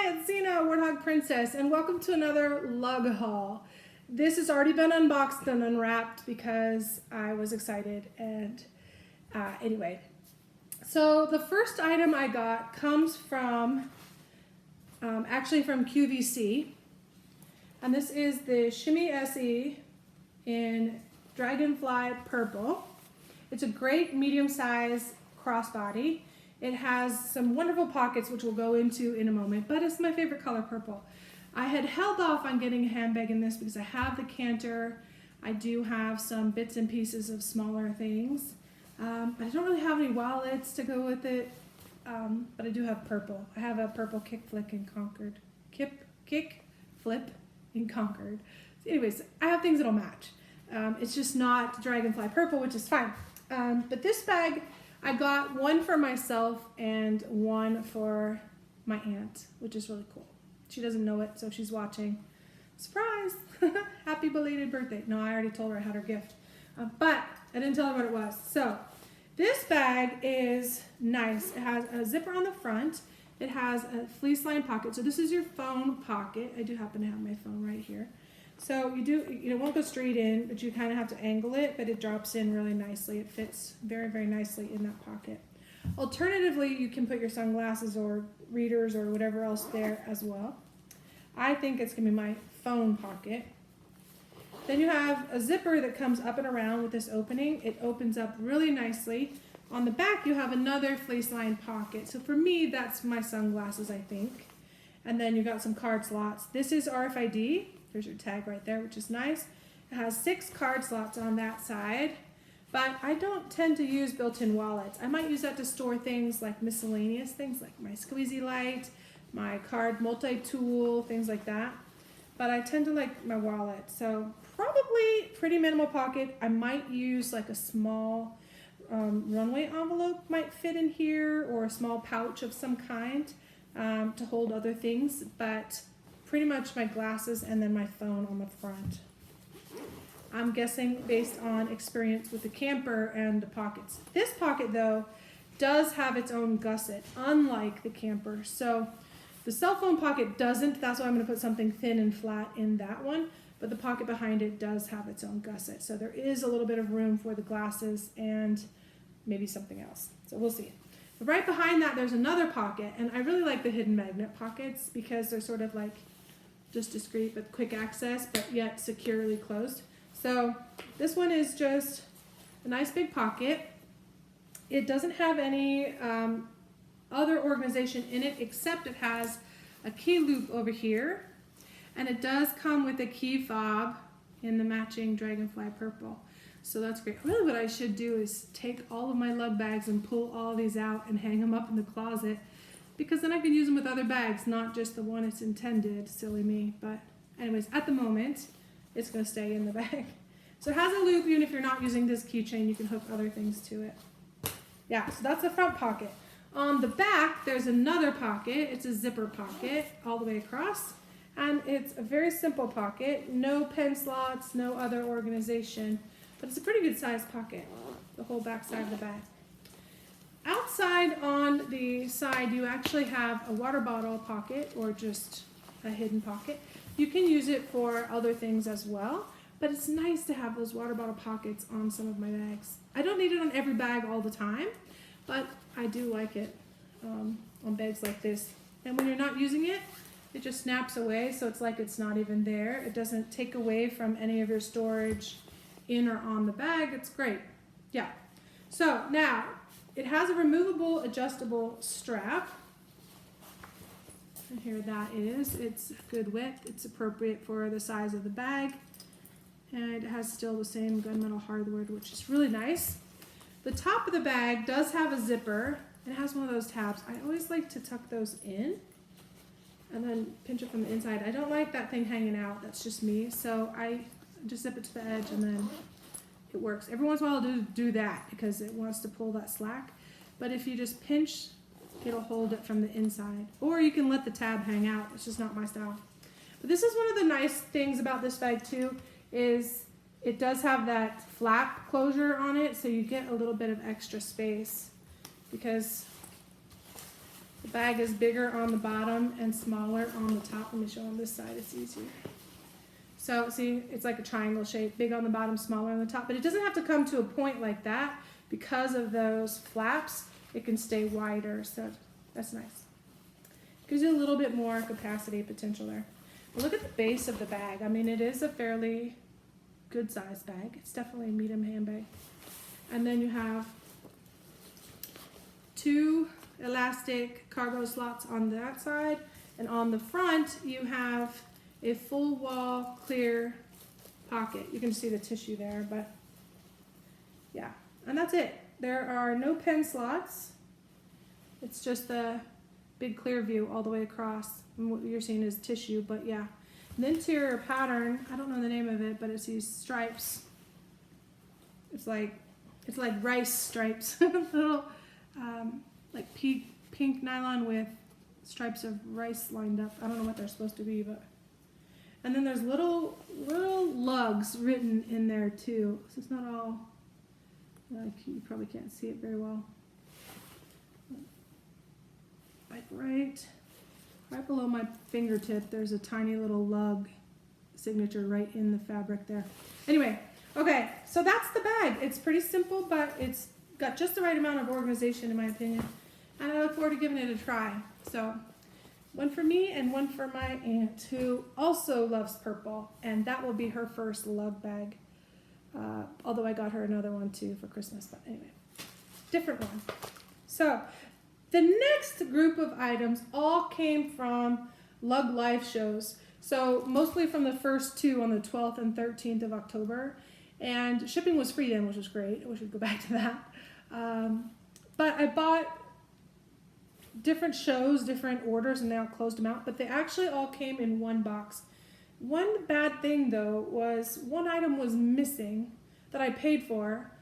Hi, it's Zena, Warthog Princess, and welcome to another lug haul. This has already been unboxed and unwrapped because I was excited, and anyway. So the first item I got comes from, actually from QVC, and this is the Shimmy SE in Dragonfly Purple. It's a great medium-sized crossbody. It has some wonderful pockets, which we'll go into in a moment, but it's my favorite color, purple. I had held off on getting a handbag in this because I have the Canter. I do have some bits and pieces of smaller things, but I don't really have any wallets to go with it, but I do have purple. I have a purple kick flip in Concord. Kick flip in Concord. So anyways, I have things that'll match. It's just not Dragonfly purple, which is fine. But this bag, I got one for myself and one for my aunt, which is really cool. She doesn't know it, so she's watching. Surprise! Happy belated birthday. No, I already told her I had her gift, but I didn't tell her what it was. So this bag is nice. It has a zipper on the front. It has a fleece lined pocket. So this is your phone pocket. I do happen to have my phone right here. So it won't go straight in, but you kind of have to angle it, but it drops in really nicely. It fits very, very nicely in that pocket. Alternatively, you can put your sunglasses or readers or whatever else there as well. I think it's gonna be my phone pocket. Then you have a zipper that comes up and around with this opening. It opens up really nicely. On the back, you have another fleece lined pocket. So for me, that's my sunglasses, I think. And then you've got some card slots. This is RFID. There's your tag right there, which is nice. It has 6 card slots on that side, but I don't tend to use built-in wallets. I might use that to store things like miscellaneous things like my squeezy light, my card multi-tool, things like that. But I tend to like my wallet. So probably pretty minimal pocket. I might use like a small runway envelope might fit in here, or a small pouch of some kind to hold other things, but pretty much my glasses and then my phone on the front. I'm guessing based on experience with the camper and the pockets. This pocket though does have its own gusset, unlike the camper. So the cell phone pocket doesn't, that's why I'm gonna put something thin and flat in that one, but the pocket behind it does have its own gusset. So there is a little bit of room for the glasses and maybe something else. So we'll see. But right behind that, there's another pocket, and I really like the hidden magnet pockets because they're sort of like just discreet but quick access, but yet securely closed. So this one is just a nice big pocket. It doesn't have any other organization in it, except it has a key loop over here, and it does come with a key fob in the matching Dragonfly purple. So that's great. Really what I should do is take all of my lug bags and pull all these out and hang them up in the closet, because then I can use them with other bags, not just the one it's intended. Silly me. But anyways, at the moment, it's going to stay in the bag. So it has a loop. Even if you're not using this keychain, you can hook other things to it. Yeah, so that's the front pocket. On the back, there's another pocket. It's a zipper pocket all the way across. And it's a very simple pocket. No pen slots, no other organization. But it's a pretty good sized pocket, the whole back side of the bag. Outside on the side, you actually have a water bottle pocket, or just a hidden pocket. You can use it for other things as well, but it's nice to have those water bottle pockets on some of my bags. I don't need it on every bag all the time, but I do like it on bags like this. And when you're not using it, it just snaps away, so it's like it's not even there. It doesn't take away from any of your storage in or on the bag. It's great. Yeah. So now, it has a removable, adjustable strap. And here that is. It's good width. It's appropriate for the size of the bag. And it has still the same gunmetal hardware, which is really nice. The top of the bag does have a zipper. It has one of those tabs. I always like to tuck those in and then pinch it from the inside. I don't like that thing hanging out. That's just me. So I just zip it to the edge and then it works. Every once in a while I'll do that because it wants to pull that slack. But if you just pinch, it'll hold it from the inside. Or you can let the tab hang out. It's just not my style. But this is one of the nice things about this bag too, is it does have that flap closure on it, so you get a little bit of extra space, because The bag is bigger on the bottom and smaller on the top. Let me show on this side, it's easier. So see, it's like a triangle shape, big on the bottom, smaller on the top, but it doesn't have to come to a point like that. Because of those flaps, it can stay wider, so that's nice. Gives you a little bit more capacity potential there. But look at the base of the bag. I mean, it is a fairly good sized bag. It's definitely a medium handbag. And then you have 2 elastic cargo slots on that side, and on the front you have a full wall clear pocket. You can see the tissue there, but yeah, and that's it. There are no pen slots. It's just the big clear view all the way across, and what you're seeing is tissue, but yeah. The interior pattern, I don't know the name of it, but it's these stripes. It's like rice stripes, little like pink nylon with stripes of rice lined up. I don't know what they're supposed to be, but. And then there's little lugs written in there too. So it's not all, you probably can't see it very well. Like right below my fingertip, there's a tiny little lug signature right in the fabric there. Anyway, okay, so that's the bag. It's pretty simple, but it's got just the right amount of organization in my opinion. And I look forward to giving it a try. So one for me and one for my aunt who also loves purple, and that will be her first lug bag. Although I got her another one too for Christmas, but anyway, different one. So the next group of items all came from Lug live shows. So mostly from the first 2 on the 12th and 13th of October. And shipping was free then, which was great. I wish we'd go back to that. But I bought different shows, different orders, and now closed them out. But they actually all came in one box. One bad thing though was one item was missing that I paid for.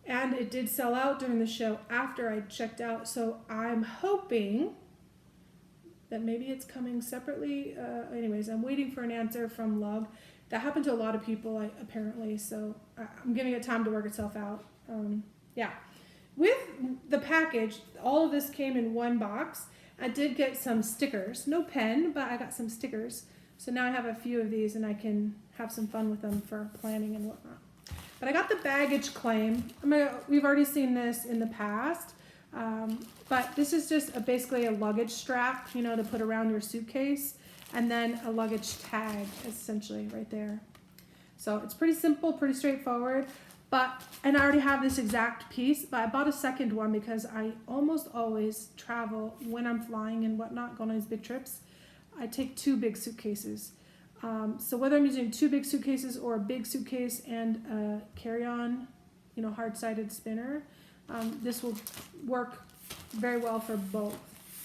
And it did sell out during the show after I checked out. So I'm hoping that maybe it's coming separately. Anyways, I'm waiting for an answer from Lug. That happened to a lot of people apparently. So I'm giving it time to work itself out. Yeah. With the package, all of this came in one box. I did get some stickers. No pen, but I got some stickers. So now I have a few of these and I can have some fun with them for planning and whatnot. But I got the baggage claim. We've already seen this in the past, but this is just basically a luggage strap, to put around your suitcase, and then a luggage tag, essentially, right there. So it's pretty simple, pretty straightforward. And I already have this exact piece, but I bought a second one because I almost always travel when I'm flying and whatnot, going on these big trips. I take 2 big suitcases. So whether I'm using 2 big suitcases or a big suitcase and a carry-on, hard-sided spinner, this will work very well for both.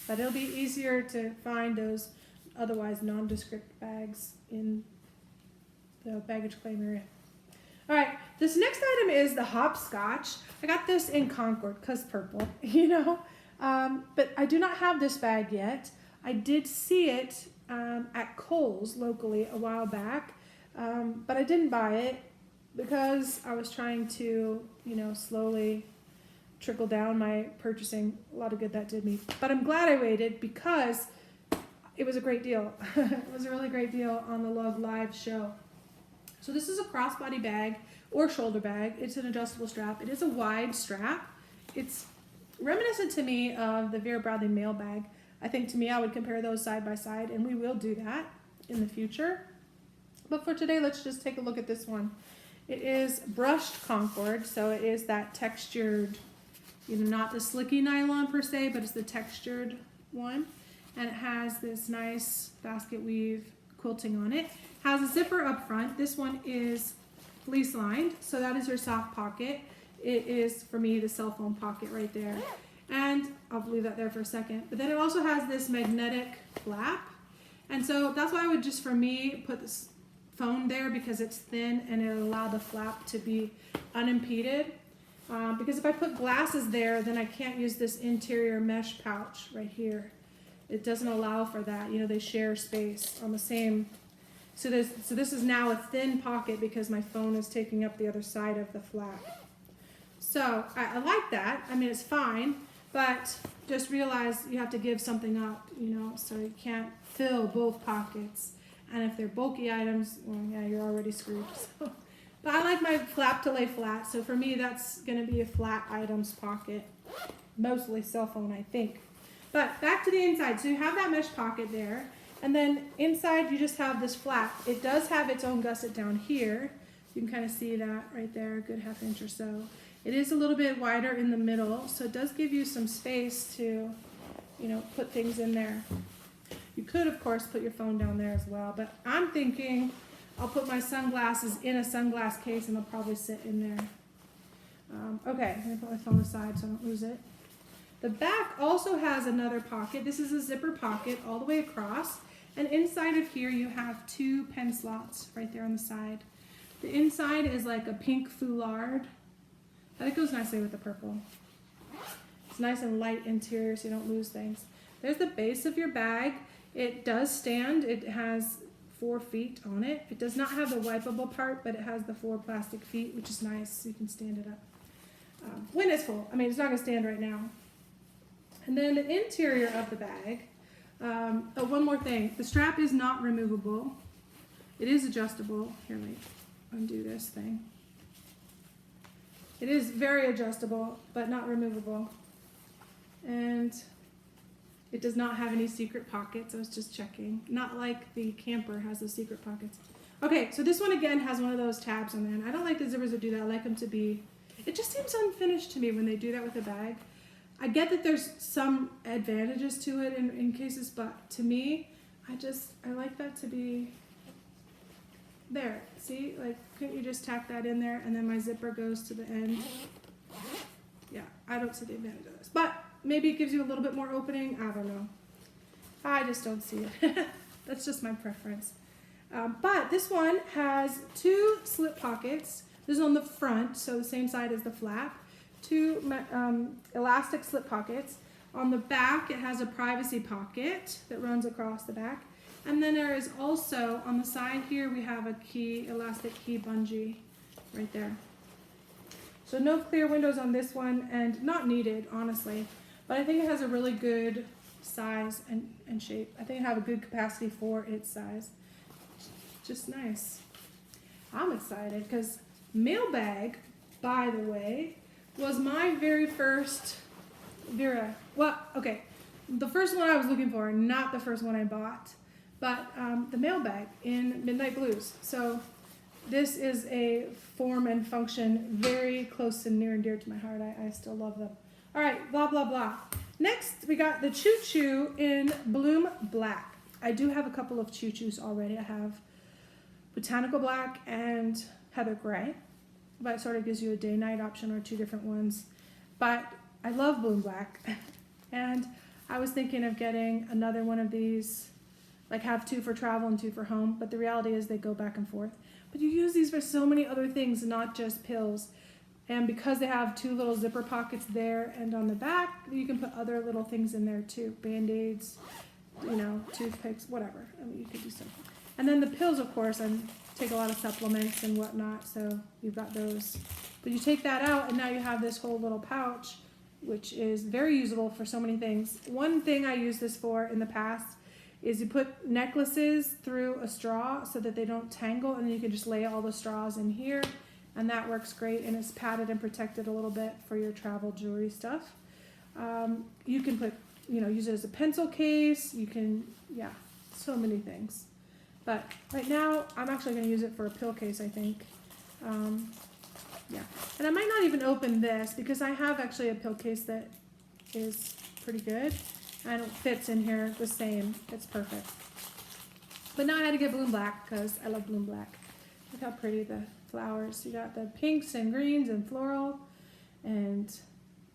But it'll be easier to find those otherwise nondescript bags in the baggage claim area. All right, this next item is the Hopscotch. I got this in Concord because purple, but I do not have this bag yet. I did see it at Kohl's locally a while back, but I didn't buy it because I was trying to, slowly trickle down my purchasing. A lot of good that did me. But I'm glad I waited because it was a great deal. It was a really great deal on the Lug Live show. So this is a crossbody bag or shoulder bag. It's an adjustable strap. It is a wide strap. It's reminiscent to me of the Vera Bradley mail bag. I think to me I would compare those side by side, and we will do that in the future. But for today, let's just take a look at this one. It is brushed Concord, so it is that textured, not the slicky nylon per se, but it's the textured one. And it has this nice basket weave quilting on it. Has a zipper up front. This one is fleece lined, so that is your soft pocket. It is, for me, the cell phone pocket right there. And I'll leave that there for a second. But then it also has this magnetic flap. And so that's why I would just, for me, put this phone there because it's thin and it'll allow the flap to be unimpeded. Because if I put glasses there, then I can't use this interior mesh pouch right here. It doesn't allow for that. They share space on the same. So this is now a thin pocket because my phone is taking up the other side of the flap. So I like that. I mean, it's fine. but just realize you have to give something up, you know, so you can't fill both pockets. And if they're bulky items, well, yeah, you're already screwed. So. But I like my flap to lay flat, so for me that's going to be a flat items pocket. Mostly cell phone, I think. But back to the inside. So you have that mesh pocket there, and then inside you just have this flap. It does have its own gusset down here. You can kind of see that right there, a good ½ inch or so. It is a little bit wider in the middle, so it does give you some space to, you know, put things in there. You could, of course, put your phone down there as well, but I'm thinking I'll put my sunglasses in a sunglass case and they'll probably sit in there. Okay, I'm gonna put my phone aside so I don't lose it. The back also has another pocket. This is a zipper pocket all the way across, and inside of here you have 2 pen slots right there on the side. The inside is like a pink foulard. I think it goes nicely with the purple. It's nice and light interior so you don't lose things. There's the base of your bag. It does stand. It has 4 feet on it. It does not have the wipeable part, but it has the 4 plastic feet, which is nice, so you can stand it up when it's full. I mean, it's not going to stand right now. And then the interior of the bag, one more thing. The strap is not removable. It is adjustable. Here, let me undo this thing. It is very adjustable, but not removable. And it does not have any secret pockets. I was just checking. Not like the camper has the secret pockets. Okay, so this one again has one of those tabs on there. And I don't like the zippers that do that. I like them to be, it just seems unfinished to me when they do that with a bag. I get that there's some advantages to it in cases, but to me, I like that to be there. See, like, couldn't you just tack that in there and then my zipper goes to the end? Yeah, I don't see the advantage of this, but maybe it gives you a little bit more opening. I don't know. I just don't see it. That's just my preference. But this one has 2 slip pockets. This is on the front, so the same side as the flap. 2 elastic slip pockets. On the back, it has a privacy pocket that runs across the back. And then there is also, on the side here, we have a key, elastic key bungee right there. So no clear windows on this one, and not needed, honestly. But I think it has a really good size and shape. I think it has a good capacity for its size. Just nice. I'm excited because mailbag, by the way, was my very first Vera. Well, okay, the first one I was looking for, not the first one I bought, but the mailbag in Midnight Blues. So this is a form and function very close and near and dear to my heart. I still love them. All right, blah, blah, blah. Next, we got the Choo Choo in Bloom Black. I do have a couple of Choo Choos already. I have Botanical Black and Heather Gray, but it sort of gives you a day-night option or 2 different ones. But I love Bloom Black, and I was thinking of getting another one of these, like have 2 for travel and 2 for home, but the reality is they go back and forth. But you use these for so many other things, not just pills. And because they have 2 little zipper pockets there and on the back, you can put other little things in there too. Band-Aids, you know, toothpicks, whatever. I mean, you could do something. And then the pills, of course, I take a lot of supplements and whatnot, so you've got those. But you take that out, and now you have this whole little pouch, which is very usable for so many things. One thing I used this for in the past is you put necklaces through a straw so that they don't tangle, and then you can just lay all the straws in here. And that works great, and it's padded and protected a little bit for your travel jewelry stuff. You can put, you know, use it as a pencil case. You can, yeah, so many things. But right now, I'm actually going to use it for a pill case, I think. Yeah, and I might not even open this because I have actually a pill case that is pretty good, and it fits in here the same. It's perfect. But now I had to get Bloom Black because I love Bloom Black. Look how pretty the flowers. You got the pinks and greens and floral and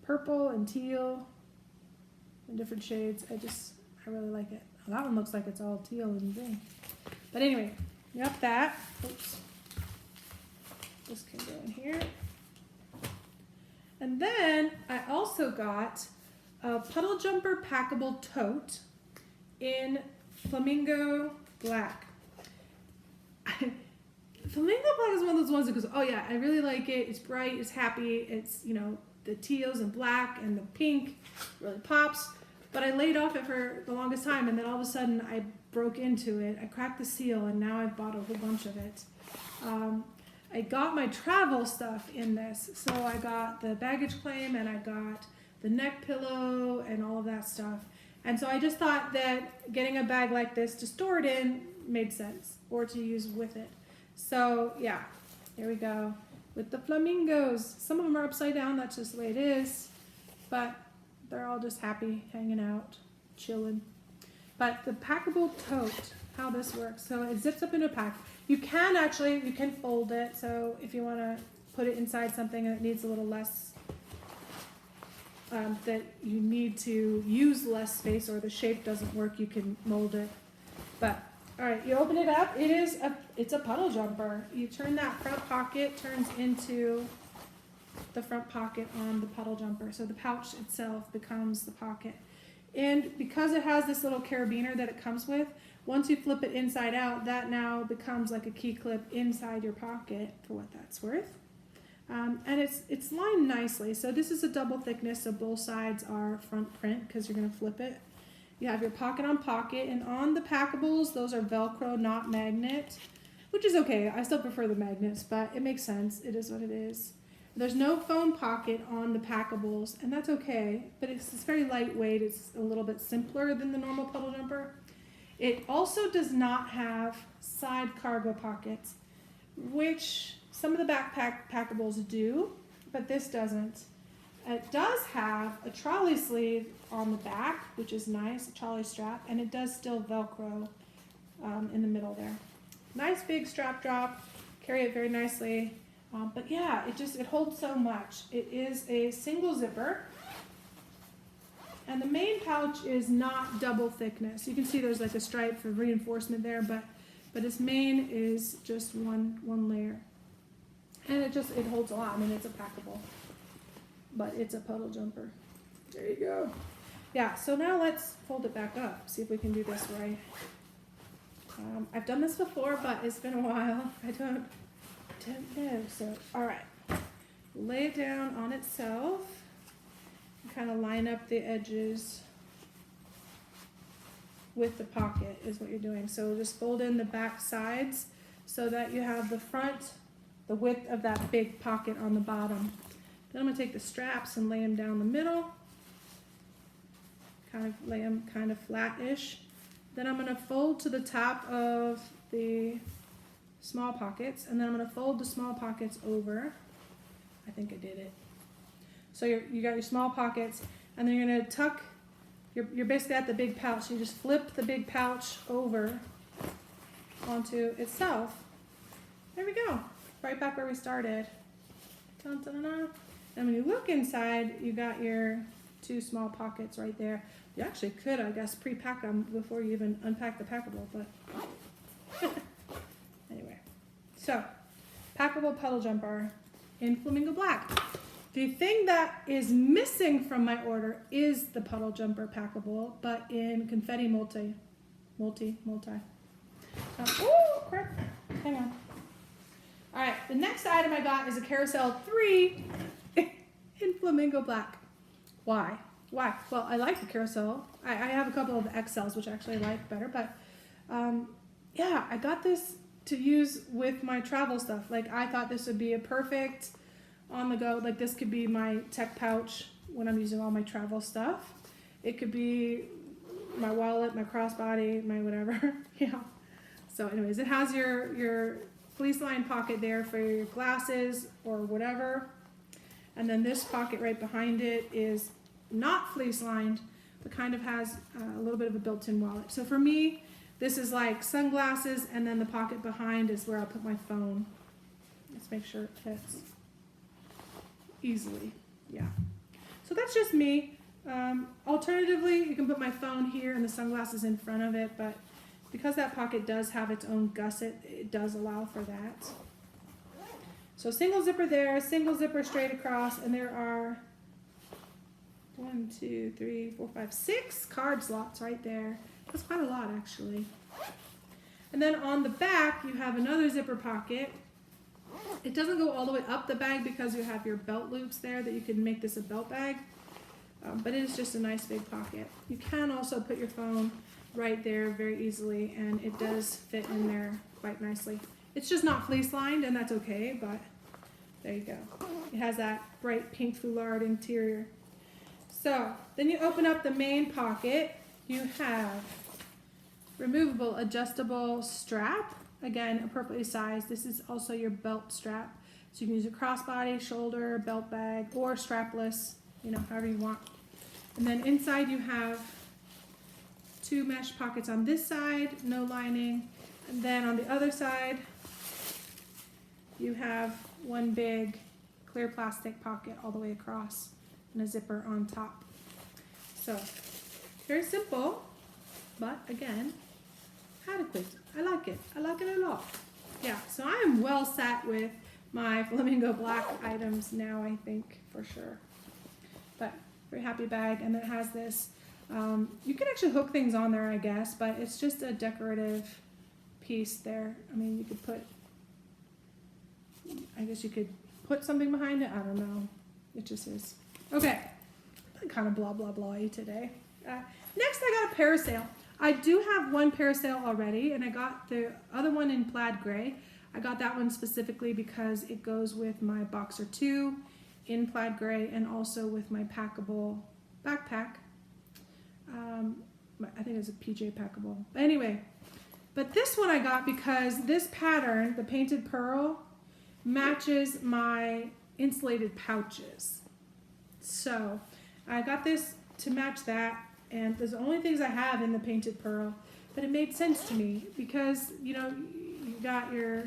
purple and teal in different shades. I really like it. Well, that one looks like it's all teal and green. But anyway, you got that. Oops. This can go in here. And then I also got a Puddle Jumper Packable Tote in Flamingo Black. Flamingo Black is one of those ones that goes, oh yeah, I really like it. It's bright, it's happy, it's, you know, the teals and black and the pink really pops. But I laid off it for the longest time, and then all of a sudden I broke into it. I cracked the seal, and now I've bought a whole bunch of it. I got my travel stuff in this. So I got the baggage claim, and I got the neck pillow and all of that stuff. And so I just thought that getting a bag like this to store it in made sense, or to use with it. So yeah, here we go with the flamingos. Some of them are upside down, that's just the way it is, but they're all just happy, hanging out, chilling. But the packable tote, how this works, so it zips up in a pack. You can fold it, so if you want to put it inside something that needs a little less, that you need to use less space, or the shape doesn't work, you can mold it. But all right, you open it up. It's a puddle jumper. You turn that front pocket, turns into the front pocket on the puddle jumper. So the pouch itself becomes the pocket. And because it has this little carabiner that it comes with, once you flip it inside out, that now becomes like a key clip inside your pocket, for what that's worth. And it's lined nicely. So this is a double thickness, so both sides are front print because you're going to flip it. You have your pocket on pocket, and on the packables, those are Velcro, not magnet, which is okay. I still prefer the magnets, but it makes sense. It is what it is. There's no phone pocket on the packables, and that's okay, but it's very lightweight. It's a little bit simpler than the normal puddle jumper. It also does not have side cargo pockets, which some of the backpack packables do, but this doesn't. It does have a trolley sleeve on the back, which is nice, a trolley strap, and it does still Velcro in the middle there. Nice big strap drop, carry it very nicely. But yeah, it holds so much. It is a single zipper, and the main pouch is not double thickness. You can see there's like a stripe for reinforcement there, but its main is just one layer. And it holds a lot. I mean, it's a packable, but it's a puddle jumper. There you go. Yeah, so now let's fold it back up, see if we can do this right. I've done this before, but it's been a while. I don't know. So, all right, lay it down on itself, kind of line up the edges with the pocket is what you're doing. So just fold in the back sides so that you have the front, the width of that big pocket on the bottom. Then I'm going to take the straps and lay them down the middle, kind of lay them kind of flat-ish. Then I'm going to fold to the top of the small pockets, and then I'm going to fold the small pockets over. I think I did it. So you got your small pockets, and then you're going to tuck, you're basically at the big pouch, so you just flip the big pouch over onto itself. There we go, right back where we started. Dun, dun, dun, dun. And when you look inside, you got your two small pockets right there. You actually could, I guess, pre-pack them before you even unpack the packable, but anyway. So, packable puddle jumper in Flamingo Black. The thing that is missing from my order is the puddle jumper packable, but in confetti multi. Oh, crap. Hang on. All right, the next item I got is a Carousel 3 in Flamingo Black. Why? Well, I like the Carousel. I have a couple of XLs, which actually I like better, but yeah, I got this to use with my travel stuff. Like, I thought this would be a perfect on the go. Like, this could be my tech pouch when I'm using all my travel stuff. It could be my wallet, my crossbody, my whatever. Yeah. So anyways, it has your fleece lined pocket there for your glasses or whatever. And then this pocket right behind it is not fleece lined, but kind of has a little bit of a built-in wallet. So for me, this is like sunglasses, and then the pocket behind is where I'll put my phone. Let's make sure it fits easily. Yeah. So that's just me. Alternatively, you can put my phone here and the sunglasses in front of it, but because that pocket does have its own gusset, it does allow for that. So single zipper there, single zipper straight across, and there are 6 card slots right there. That's quite a lot, actually. And then on the back, you have another zipper pocket It doesn't go all the way up the bag because you have your belt loops there that you can make this a belt bag. But it is just a nice big pocket. You can also put your phone right there very easily, and it does fit in there quite nicely. It's just not fleece lined, and that's okay, but there you go. It has that bright pink foulard interior. So then you open up the main pocket. You have removable adjustable strap. Again, appropriately sized. This is also your belt strap. So you can use a crossbody, shoulder, belt bag, or strapless, you know, however you want. And then inside you have 2 mesh pockets on this side, no lining. And then on the other side, you have one big clear plastic pocket all the way across and a zipper on top. So, very simple, but again, adequate. I like it. I like it a lot. Yeah, so I am well set with my Flamingo black items now, I think, for sure. But very happy bag, and it has this, you can actually hook things on there, I guess, but it's just a decorative piece there. I mean, you could put, I guess you could put something behind it. I don't know. It just is. Okay, I'm kind of blah, blah, blah-y today. Next, I got a Parasail. I do have one Parasail already, and I got the other one in plaid gray. I got that one specifically because it goes with my Boxer 2 in plaid gray and also with my Packable backpack. I think it's a PJ Packable. But anyway, but this one I got because this pattern, the painted pearl, matches my insulated pouches. So I got this to match that. And there's the only things I have in the painted pearl, but it made sense to me because, you know, you got your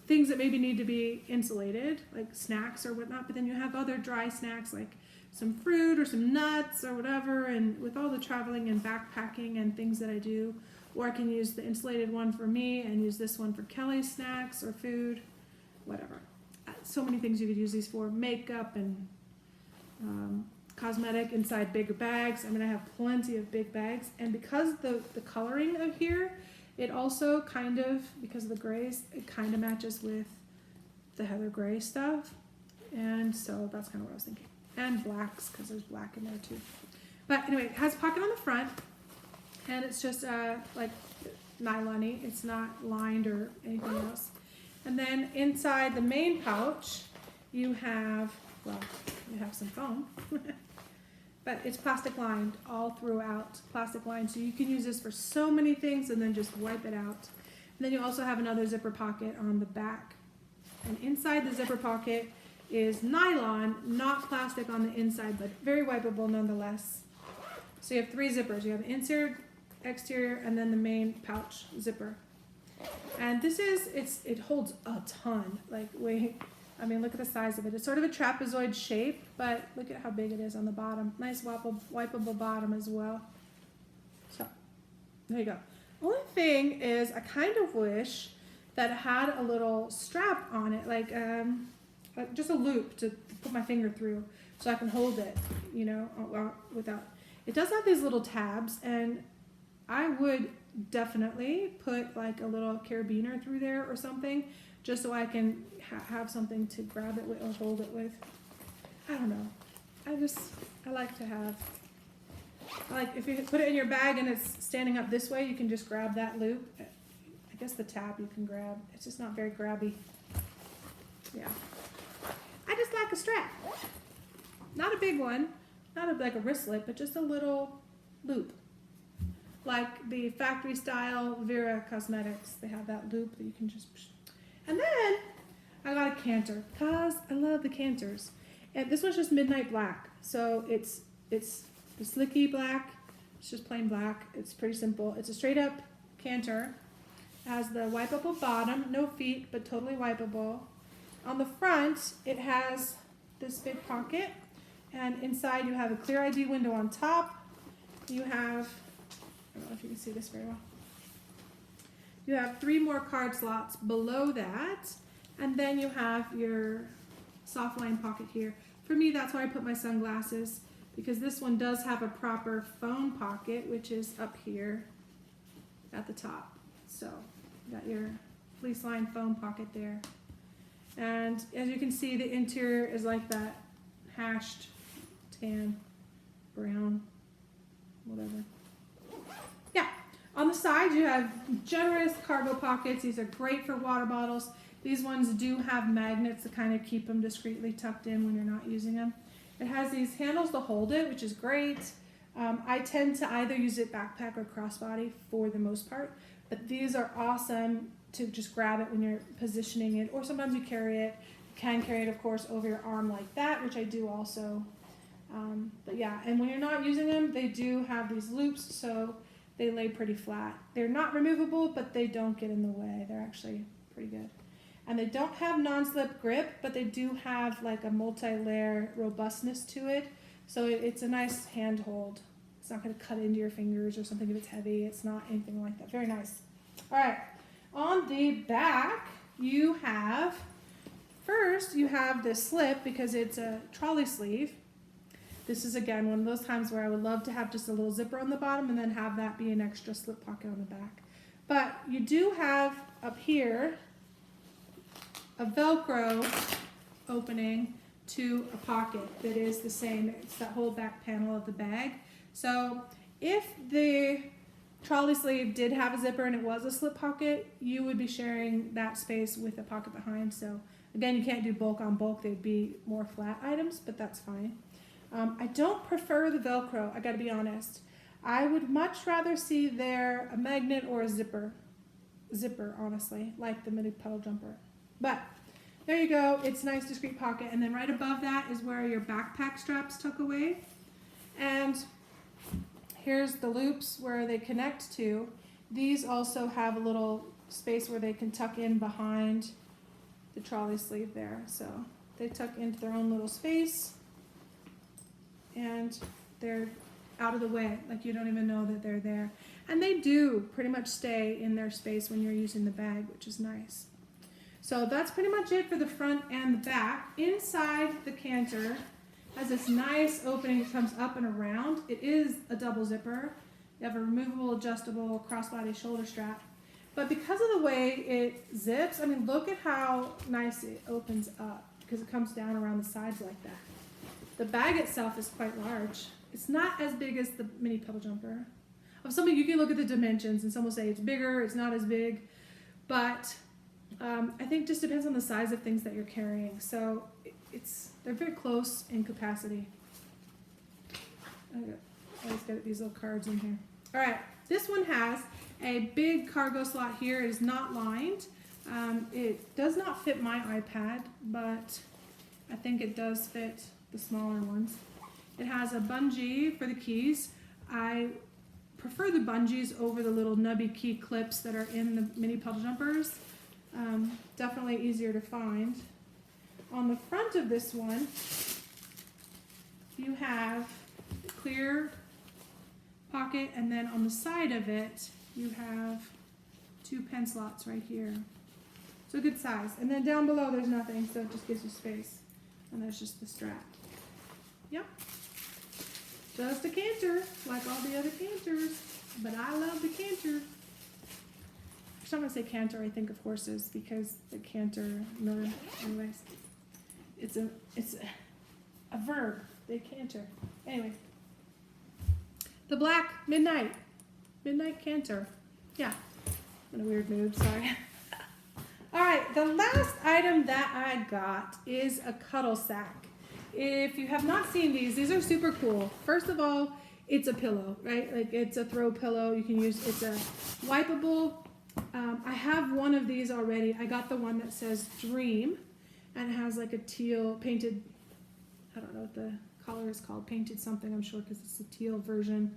things that maybe need to be insulated, like snacks or whatnot, but then you have other dry snacks like some fruit or some nuts or whatever, and with all the traveling and backpacking and things that I do, or I can use the insulated one for me and use this one for Kelly's snacks or food, whatever. So many things you could use these for, makeup and cosmetic inside bigger bags. I mean, I have plenty of big bags, and because the coloring of here, it also kind of, because of the grays, it kind of matches with the heather gray stuff, and so that's kind of what I was thinking. And blacks, because there's black in there too. But anyway, it has a pocket on the front, and it's just like nylon-y. It's not lined or anything else. And then inside the main pouch, you have, well, you have some foam. But it's plastic lined all throughout, plastic lined. So you can use this for so many things and then just wipe it out. And then you also have another zipper pocket on the back. And inside the zipper pocket is nylon, not plastic on the inside, but very wipeable nonetheless. So you have 3 zippers. You have the insert, exterior, and then the main pouch zipper. And this is, it holds a ton. Like, wait. I mean, look at the size of it. It's sort of a trapezoid shape, but look at how big it is on the bottom. Nice wipeable bottom as well. So, there you go. Only thing is, I kind of wish that it had a little strap on it, like just a loop to put my finger through so I can hold it, you know, without. It does have these little tabs, and I would definitely put like a little carabiner through there or something, just so I can have something to grab it with or hold it with. I don't know. I like to have, like if you put it in your bag and it's standing up this way, you can just grab that loop. I guess the tab you can grab. It's just not very grabby. Yeah. I just like a strap. Not a big one, not like a wristlet, but just a little loop. Like the factory style Vera Cosmetics. They have that loop that you can just... And then I got a Canter because I love the Canters. And this one's just midnight black. So it's the slicky black. It's just plain black. It's pretty simple. It's a straight up Canter. It has the wipeable bottom, no feet, but totally wipeable. On the front, it has this big pocket. And inside you have a clear ID window on top. You have, I don't know if you can see this very well. You have 3 more card slots below that, and then you have your soft line pocket here. For me, that's where I put my sunglasses, because this one does have a proper phone pocket, which is up here at the top. So you got your fleece line phone pocket there. And as you can see, the interior is like that hashed tan, brown, whatever. Yeah, on the side you have generous cargo pockets. These are great for water bottles. These ones do have magnets to kind of keep them discreetly tucked in when you're not using them. It has these handles to hold it, which is great. I tend to either use it backpack or crossbody for the most part, but these are awesome to just grab it when you're positioning it, or sometimes you carry it. You can carry it, of course, over your arm like that, which I do also. But yeah, and when you're not using them, they do have these loops, so they lay pretty flat. They're not removable, but they don't get in the way. They're actually pretty good. And they don't have non-slip grip, but they do have like a multi-layer robustness to it. So it's a nice handhold. It's not going to cut into your fingers or something if it's heavy. It's not anything like that. Very nice. All right. On the back, you have, first you have this slip because it's a trolley sleeve. This is, again, one of those times where I would love to have just a little zipper on the bottom and then have that be an extra slip pocket on the back. But you do have up here a Velcro opening to a pocket that is the same. It's that whole back panel of the bag. So if the trolley sleeve did have a zipper and it was a slip pocket, you would be sharing that space with a pocket behind. So again, you can't do bulk on bulk. They'd be more flat items, but that's fine. I don't prefer the Velcro, I gotta be honest. I would much rather see there a magnet or a zipper, honestly, like the mini Puddle Jumper. But there you go, it's a nice discreet pocket. And then right above that is where your backpack straps tuck away. And here's the loops where they connect to. These also have a little space where they can tuck in behind the trolley sleeve there. So they tuck into their own little space and they're out of the way, like you don't even know that they're there. And they do pretty much stay in their space when you're using the bag, which is nice. So that's pretty much it for the front and the back. Inside the Canter has this nice opening that comes up and around. It is a double zipper. You have a removable, adjustable crossbody shoulder strap. But because of the way it zips, I mean, look at how nice it opens up because it comes down around the sides like that. The bag itself is quite large. It's not as big as the mini Puddle Jumper. Of something you can look at the dimensions and some will say it's bigger, it's not as big, but I think it just depends on the size of things that you're carrying. So they're very close in capacity. I always get these little cards in here. All right, this one has a big cargo slot here. It is not lined. It does not fit my iPad, but I think it does fit the smaller ones. It has a bungee for the keys. I prefer the bungees over the little nubby key clips that are in the mini Puddle Jumpers. Definitely easier to find. On the front of this one, you have a clear pocket, and then on the side of it, you have 2 pen slots right here. So a good size. And then down below, there's nothing, so it just gives you space. And there's just the strap. Yep. Just a Canter, like all the other Canters. But I love the Canter. I'm going to say Canter, I think of horses because the Canter, no, anyways. It's a verb. They canter. Anyway. The black midnight Canter. Yeah. I'm in a weird mood, sorry. All right, the last item that I got is a Cuddle Sack. If you have not seen these are super cool. First of all, it's a pillow, right? Like it's a throw pillow. You can use, it's a wipeable. I have one of these already. I got the one that says Dream, and it has like a teal painted, I don't know what the color is called, painted something, I'm sure, because it's a teal version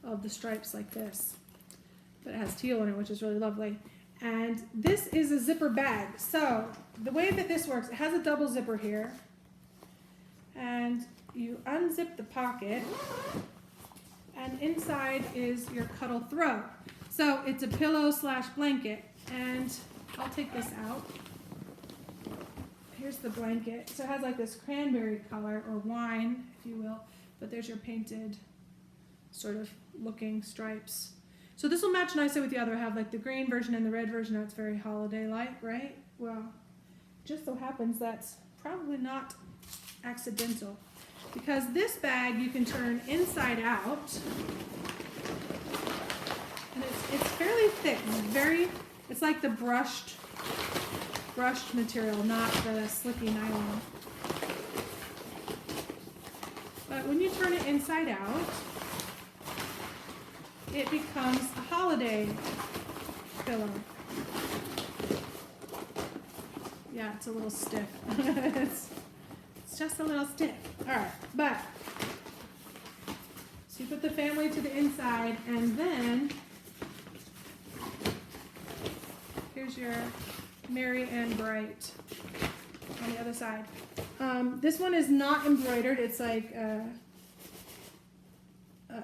of the stripes like this. But it has teal in it, which is really lovely. And this is a zipper bag. So the way that this works, it has a double zipper here. And you unzip the pocket, and inside is your cuddle throw. So it's a pillow / blanket, and I'll take this out. Here's the blanket. So it has like this cranberry color, or wine, if you will, but there's your painted sort of looking stripes. So this will match nicely with the other. I have like the green version and the red version. That's very holiday-like, right? Well, just so happens that's probably not accidental, because this bag you can turn inside out, and it's fairly thick. It's like the brushed material, not the slicky nylon. But when you turn it inside out, it becomes a holiday pillow. Yeah, it's a little stiff. It's just a little stiff. All right, but so you put the family to the inside, and then here's your Merry and Bright on the other side. This one is not embroidered. It's like I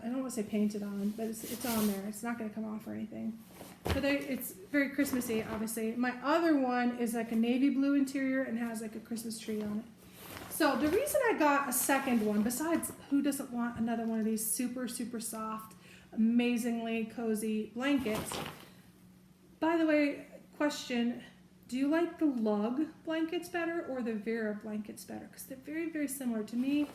don't want to say painted on, but it's on there. It's not going to come off or anything. But it's very Christmassy, obviously. My other one is like a navy blue interior and has like a Christmas tree on it. So the reason I got a second one, besides who doesn't want another one of these super, super soft, amazingly cozy blankets. By the way, question, do you like the lug blankets better or the Vera blankets better? Because they're very, very similar. To me,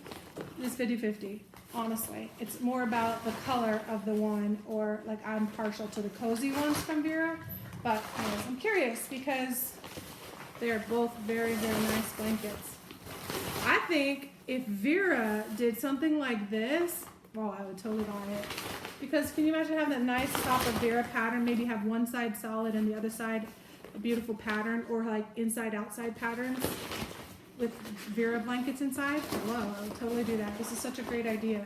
it's 50-50, honestly. It's more about the color of the one, or like I'm partial to the cozy ones from Vera. But anyways, I'm curious because they are both very, very nice blankets. I think if Vera did something like this, well, I would totally buy it. Because can you imagine having that nice top of Vera pattern, maybe have one side solid and the other side a beautiful pattern, or like inside-outside patterns with Vera blankets inside? Hello, I would totally do that. This is such a great idea.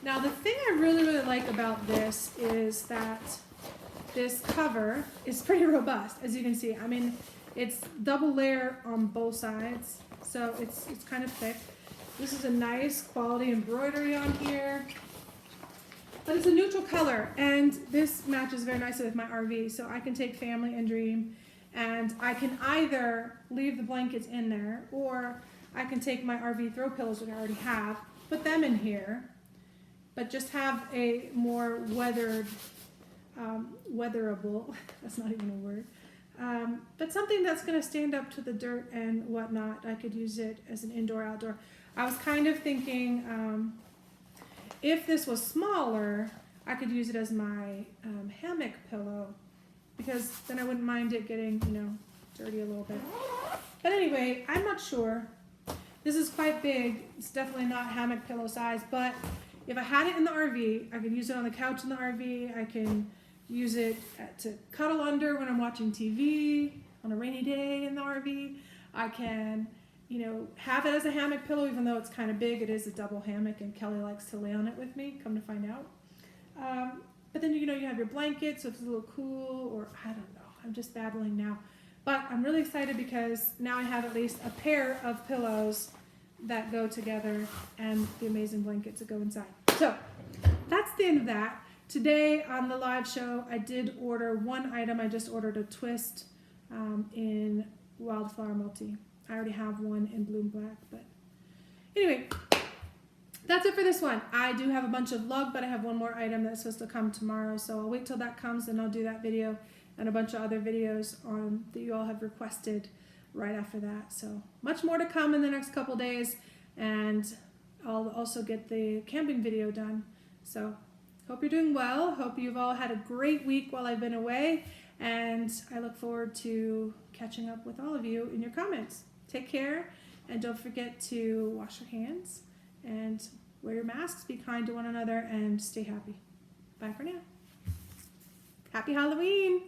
Now, the thing I really, really like about this is that this cover is pretty robust, as you can see. I mean, it's double layer on both sides, so it's kind of thick. This is a nice quality embroidery on here. But it's a neutral color, and this matches very nicely with my RV, so I can take family and dream, and I can either leave the blankets in there, or I can take my RV throw pillows, which I already have, put them in here, but just have a more weatherable, that's not even a word, but something that's going to stand up to the dirt and whatnot. I could use it as an indoor-outdoor. I was kind of thinking, if this was smaller, I could use it as my hammock pillow, because then I wouldn't mind it getting, dirty a little bit. But anyway, I'm not sure. This is quite big. It's definitely not hammock pillow size, but if I had it in the RV, I could use it on the couch in the RV. I can use it to cuddle under when I'm watching TV on a rainy day in the RV. I can have it as a hammock pillow, even though it's kind of big. It is a double hammock, and Kelly likes to lay on it with me, come to find out. But then, you have your blanket, so if it's a little cool, or I don't know. I'm just babbling now. But I'm really excited because now I have at least a pair of pillows that go together and the amazing blankets that go inside. So that's the end of that. Today on the live show, I did order one item. I just ordered a twist in Wildflower Multi. I already have one in Bloom Black, but anyway, that's it for this one. I do have a bunch of lug, but I have one more item that's supposed to come tomorrow, so I'll wait till that comes and I'll do that video and a bunch of other videos that you all have requested right after that. So much more to come in the next couple days, and I'll also get the camping video done. So hope you're doing well. Hope you've all had a great week while I've been away, and I look forward to catching up with all of you in your comments. Take care, and don't forget to wash your hands and wear your masks, be kind to one another, and stay happy. Bye for now. Happy Halloween!